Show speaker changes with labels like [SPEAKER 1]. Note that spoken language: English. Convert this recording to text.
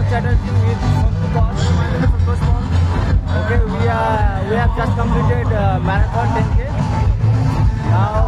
[SPEAKER 1] Chatterjee with Sontu Paul. My name is Santosh Paul. Okay, we have just completed marathon 10K. Now